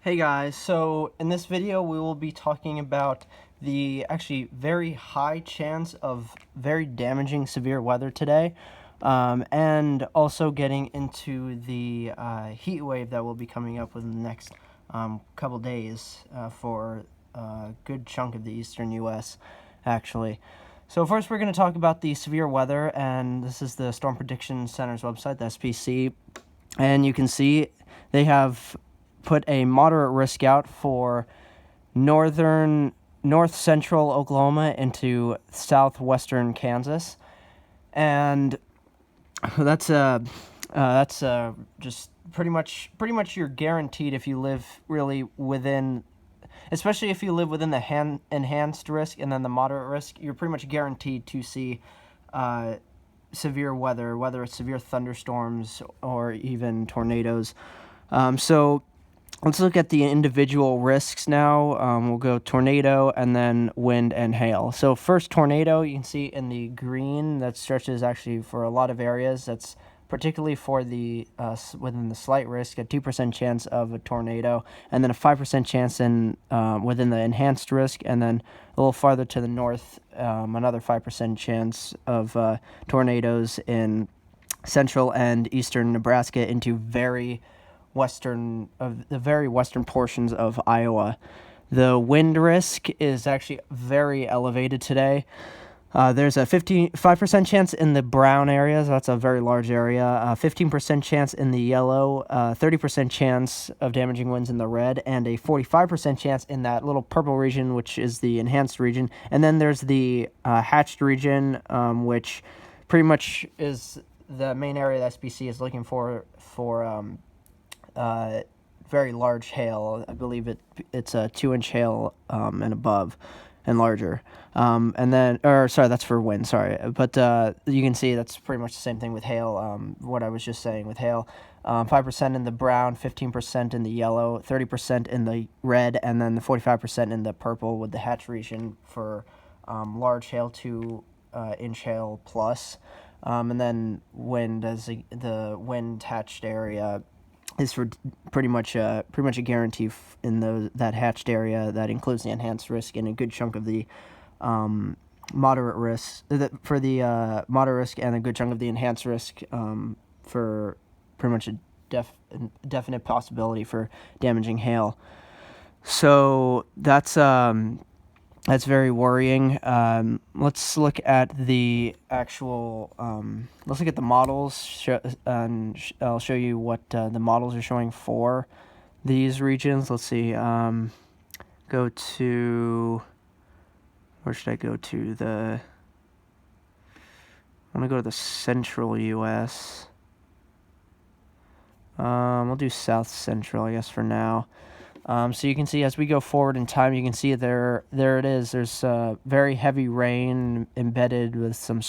Hey guys, so in this video we will be talking about the actually very high chance of very damaging severe weather today, and also getting into the heat wave that will be coming up within the next couple days for a good chunk of the eastern US, actually. So first we're going to talk about the severe weather, and this is the Storm Prediction Center's website, the SPC, and you can see they have put a moderate risk out for north central Oklahoma into southwestern Kansas, and that's just pretty much you're guaranteed if you live really within, especially if you live within the enhanced risk and then the moderate risk, you're pretty much guaranteed to see severe weather, whether it's severe thunderstorms or even tornadoes. So let's look at the individual risks now. We'll go tornado and then wind and hail. So first, tornado, you can see in the green, that stretches actually for a lot of areas. That's particularly for the within the slight risk, a 2% chance of a tornado, and then a 5% chance in within the enhanced risk, and then a little farther to the north, another 5% chance of tornadoes in central and eastern Nebraska into the very western portions of Iowa. The wind risk is actually very elevated today. There's a 5% chance in the brown areas. That's a very large area. 15% chance in the yellow. 30% chance of damaging winds in the red, and a 45% chance in that little purple region, which is the enhanced region. And then there's the hatched region, which pretty much is the main area that SPC is looking for very large hail. I believe it's a 2-inch hail and above and larger. That's for wind, sorry. But you can see that's pretty much the same thing with hail, what I was just saying with hail. 5% in the brown, 15% in the yellow, 30% in the red, and then the 45% in the purple with the hatch region for large hail to inch hail plus. And then wind, as the wind hatched area is for pretty much a guarantee in that hatched area. That includes the enhanced risk and a good chunk of the moderate risk for the moderate risk, and a good chunk of the enhanced risk for pretty much a definite possibility for damaging hail. So that's very worrying. Let's look at the actual. Let's look at the models, and I'll show you what the models are showing for these regions. Let's see. Go to. Where should I go to? I want to go to the central U.S. We'll do south central, I guess, for now. So you can see as we go forward in time, you can see there it is. There's very heavy rain embedded with some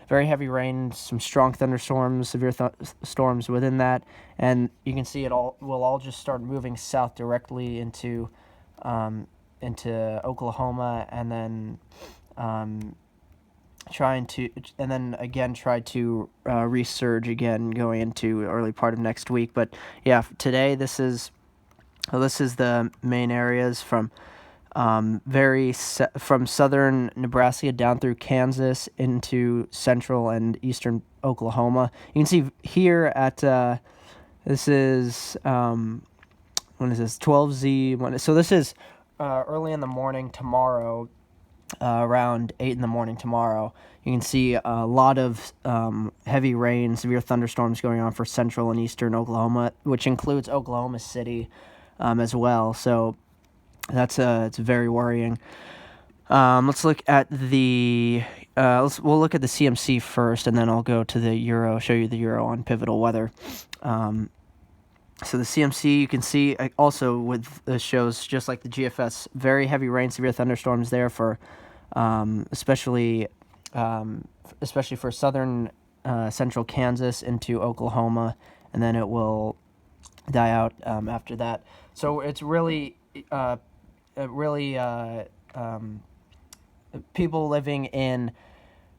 very heavy rain, some strong thunderstorms, severe storms within that, and you can see it will all just start moving south directly into Oklahoma, and then try to resurge again going into early part of next week. But yeah, today this is the main areas from from southern Nebraska down through Kansas into central and eastern Oklahoma. You can see here at this is when is this 12Z? So this is early in the morning tomorrow, around 8 in the morning tomorrow. You can see a lot of heavy rain, severe thunderstorms going on for central and eastern Oklahoma, which includes Oklahoma City as well. So it's very worrying. Let's look at the we'll look at the CMC first, and then I'll go to the Euro, show you the Euro on pivotal weather. So the CMC, you can see also with the shows just like the GFS, very heavy rain, severe thunderstorms there for especially for southern central Kansas into Oklahoma, and then it will die out after that. So it's really people living in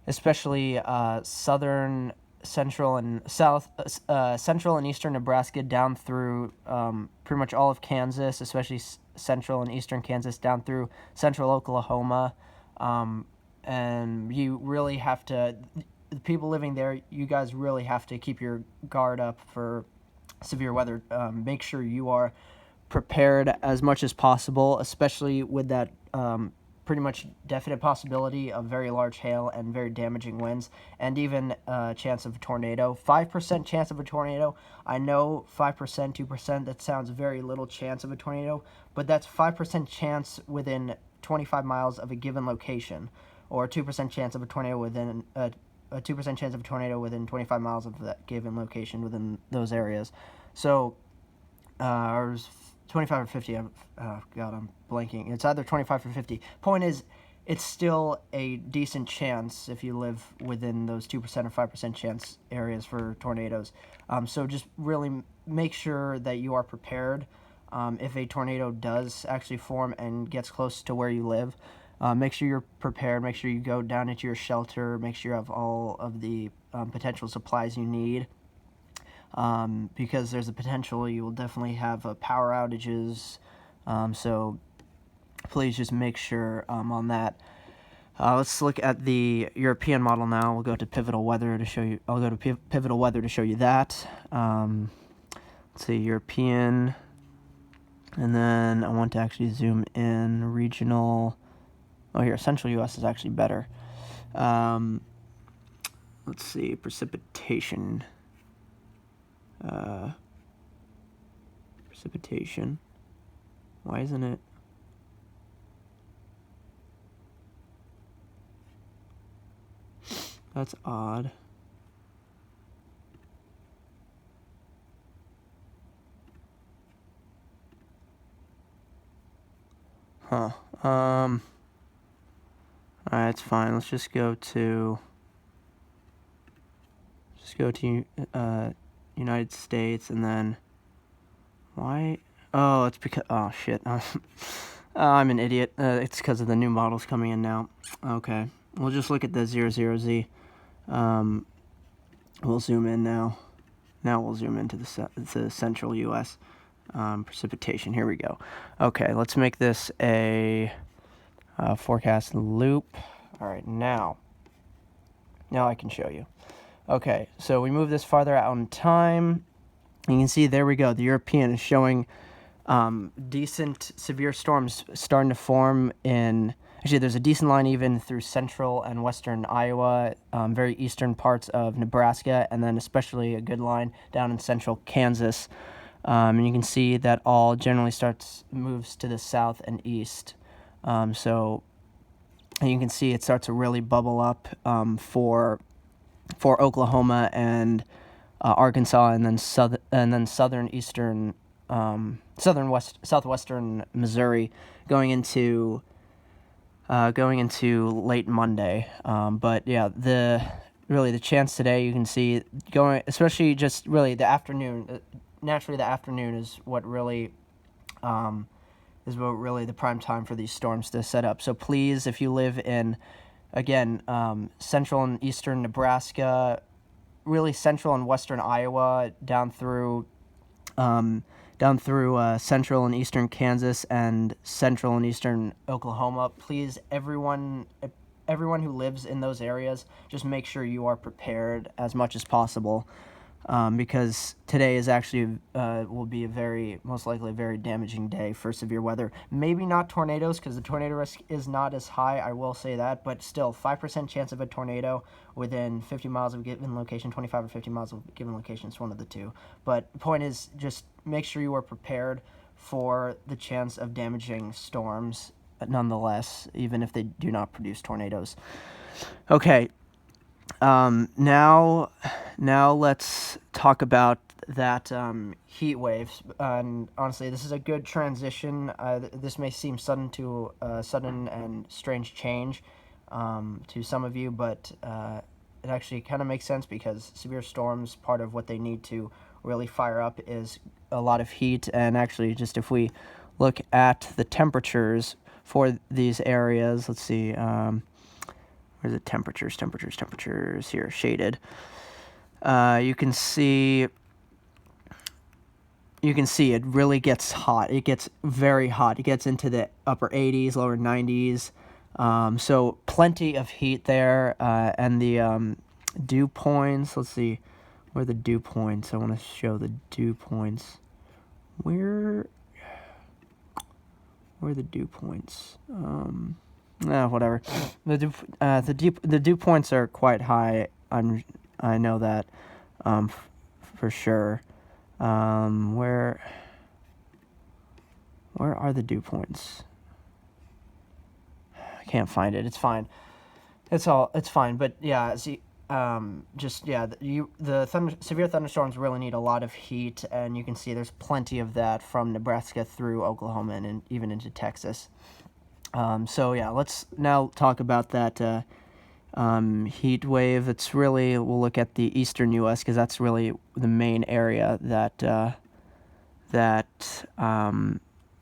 especially southern central and central and eastern Nebraska down through pretty much all of Kansas, especially central and eastern Kansas, down through central Oklahoma. And you really have to, the people living there, you guys really have to keep your guard up for severe weather. Make sure you are prepared as much as possible, especially with that pretty much definite possibility of very large hail and very damaging winds, and even a chance of a tornado. 5% chance of a tornado. I know 5%, 2%, that sounds very little chance of a tornado, but that's 5% chance within 25 miles of a given location, or a 2% chance of a tornado within a 2% chance of a tornado within 25 miles of that given location within those areas. So, or 25 or 50. God, I'm blanking. It's either 25 or 50. Point is, it's still a decent chance if you live within those 2% or 5% chance areas for tornadoes. So just really make sure that you are prepared if a tornado does actually form and gets close to where you live. Make sure you're prepared. Make sure you go down into your shelter. Make sure you have all of the potential supplies you need. Because there's a potential you will definitely have power outages, so please just make sure on that. Let's look at the European model now. We'll go to Pivotal Weather to show you. I'll go to Pivotal Weather to show you that. Let's see, European, and then I want to actually zoom in regional. Oh, here, Central U.S. is actually better. Let's see, precipitation. Precipitation. Why isn't it? That's odd. Huh. Alright, it's fine. Let's just go to United States, and then why? Oh, it's because, oh shit. I'm an idiot. It's because of the new models coming in now. Okay, we'll just look at the 00Z. We'll zoom in now. Now we'll zoom into the central U.S. Precipitation. Here we go. Okay, let's make this a forecast loop. All right, now I can show you. Okay, so we move this farther out in time. You can see, there we go. The European is showing decent severe storms starting to form in, actually there's a decent line even through central and western Iowa, very eastern parts of Nebraska, and then especially a good line down in central Kansas. And you can see that all generally moves to the south and east. So you can see it starts to really bubble up for Oklahoma and Arkansas, and then southwestern Missouri, going into late Monday. But yeah, the chance today, you can see going, especially just really the afternoon. Naturally, the afternoon is what really the prime time for these storms to set up. So please, if you live in, again, central and eastern Nebraska, really central and western Iowa, down through central and eastern Kansas and central and eastern Oklahoma, please, everyone who lives in those areas, just make sure you are prepared as much as possible. Because today is actually will be most likely a very damaging day for severe weather. Maybe not tornadoes, because the tornado risk is not as high, I will say that, but still, 5% chance of a tornado within 50 miles of a given location, 25 or 50 miles of a given location. It's one of the two. But the point is, just make sure you are prepared for the chance of damaging storms, nonetheless, even if they do not produce tornadoes. Okay. Now let's talk about that heat waves. And honestly, this is a good transition. This may seem sudden and strange change to some of you, but it actually kind of makes sense, because severe storms, part of what they need to really fire up is a lot of heat. And actually, just if we look at the temperatures for these areas, let's see. Where's the temperatures here, shaded. you can see it really gets hot. It gets very hot. It gets into the upper 80s, lower 90s. So plenty of heat there. And the dew points, let's see, where are the dew points? I want to show the dew points. Where are the dew points? Whatever. The dew points are quite high. I know that for sure. Where are the dew points? I can't find it. It's fine. It's fine. But yeah, see, severe thunderstorms really need a lot of heat, and you can see there's plenty of that from Nebraska through Oklahoma and even into Texas. So yeah, let's now talk about that heat wave. It's really, we'll look at the eastern U.S. because that's really the main area that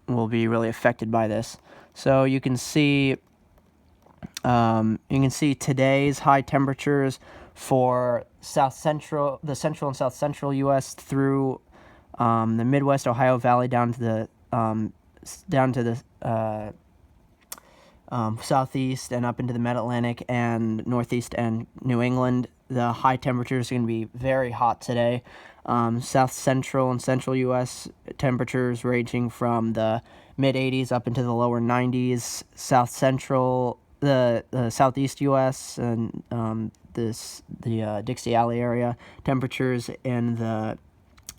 will be really affected by this. So you can see today's high temperatures for the central and south central U.S. through the Midwest, Ohio Valley down to the southeast and up into the Mid-Atlantic and Northeast and New England. The high temperatures are going to be very hot today. South central and central U.S. temperatures ranging from the mid-80s up into the lower 90s. South central, the southeast U.S. and the Dixie Alley area, temperatures in the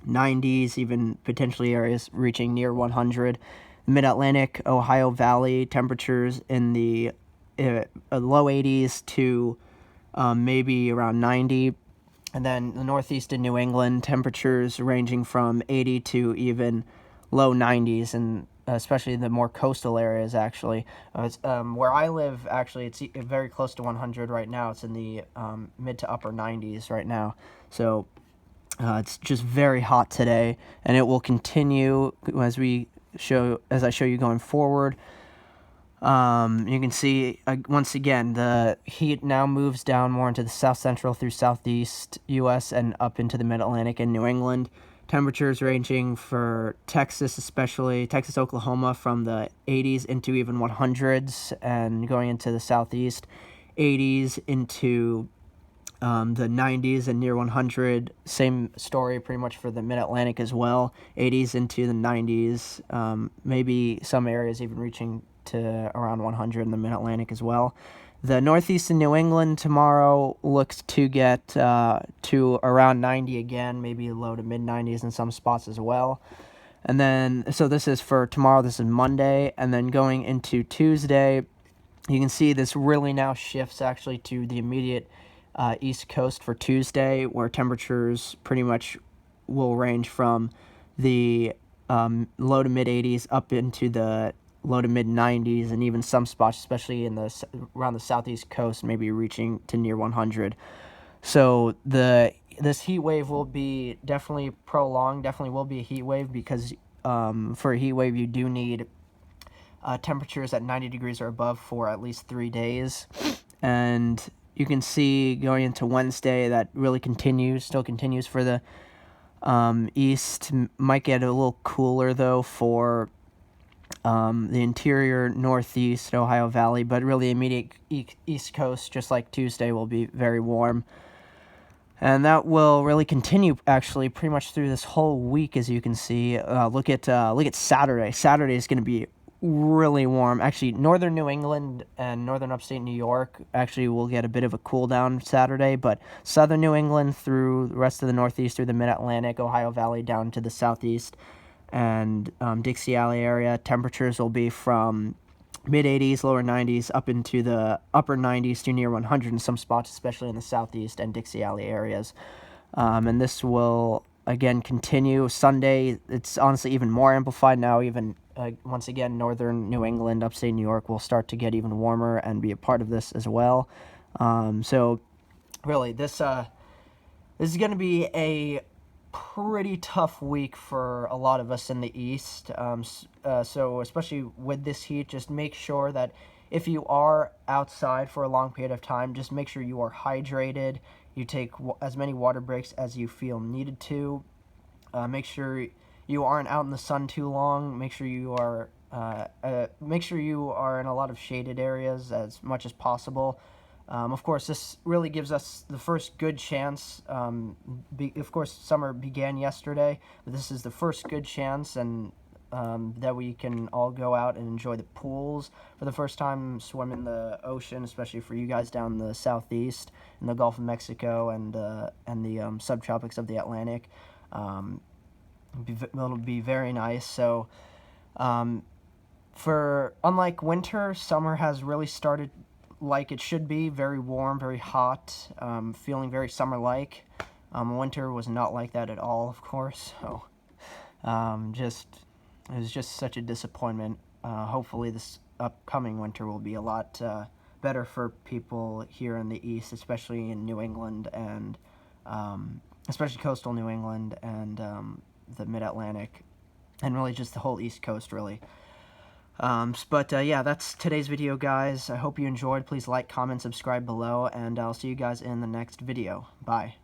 90s, even potentially areas reaching near 100. Mid-Atlantic, Ohio Valley, temperatures in the low 80s to maybe around 90. And then the Northeast and New England, temperatures ranging from 80 to even low 90s, and especially the more coastal areas, actually. Where I live, actually, it's very close to 100 right now. It's in the mid to upper 90s right now. So it's just very hot today, and it will continue as I show you going forward. You can see, once again, the heat now moves down more into the south central through southeast U.S. and up into the mid-Atlantic and New England. Temperatures ranging for Texas, especially Texas, Oklahoma, from the 80s into even 100s, and going into the southeast, 80s into the 90s and near 100. Same story pretty much for the Mid-Atlantic as well. 80s into the 90s, maybe some areas even reaching to around 100 in the Mid-Atlantic as well. The Northeast and New England tomorrow looks to get to around 90 again, maybe low to mid-90s in some spots as well. And then, so this is for tomorrow, this is Monday, and then going into Tuesday, you can see this really now shifts actually to the immediate East Coast for Tuesday, where temperatures pretty much will range from the low to mid 80s up into the low to mid 90s, and even some spots, especially around the southeast coast, maybe reaching to near 100. So this heat wave will be definitely prolonged. Definitely will be a heat wave because for a heat wave you do need temperatures at 90 degrees or above for at least 3 days, and you can see going into Wednesday that really still continues for the east. Might get a little cooler, though, for the interior northeast, Ohio Valley, but really immediate east coast, just like Tuesday, will be very warm. And that will really continue, actually, pretty much through this whole week, as you can see. Look at Saturday. Saturday is going to be really warm. Actually, northern New England and northern upstate New York actually will get a bit of a cool down Saturday, but southern New England through the rest of the Northeast, through the Mid-Atlantic, Ohio Valley down to the Southeast, and Dixie Alley area, temperatures will be from mid-80s, lower 90s, up into the upper 90s to near 100 in some spots, especially in the Southeast and Dixie Alley areas. And this will, again, continue. Sunday, it's honestly even more amplified now. Even once again, northern New England, upstate New York will start to get even warmer and be a part of this as well. So really, this is going to be a pretty tough week for a lot of us in the East. So especially with this heat, just make sure that if you are outside for a long period of time, just make sure you are hydrated. you take as many water breaks as you feel needed to. Make sure you aren't out in the sun too long. Make sure you are in a lot of shaded areas as much as possible. Of course, this really gives us the first good chance. Of course, summer began yesterday, but this is the first good chance, and that we can all go out and enjoy the pools for the first time, swim in the ocean, especially for you guys down the southeast in the Gulf of Mexico and the subtropics of the Atlantic. It'll be very nice. So, unlike winter, summer has really started like it should be, very warm, very hot, feeling very summer-like. Winter was not like that at all, of course. So, it was just such a disappointment. Hopefully this upcoming winter will be a lot better for people here in the East, especially in New England and especially coastal New England and the Mid-Atlantic, and really just the whole East Coast, really. Yeah, that's today's video, guys. I hope you enjoyed. Please like, comment, subscribe below, and I'll see you guys in the next video. Bye.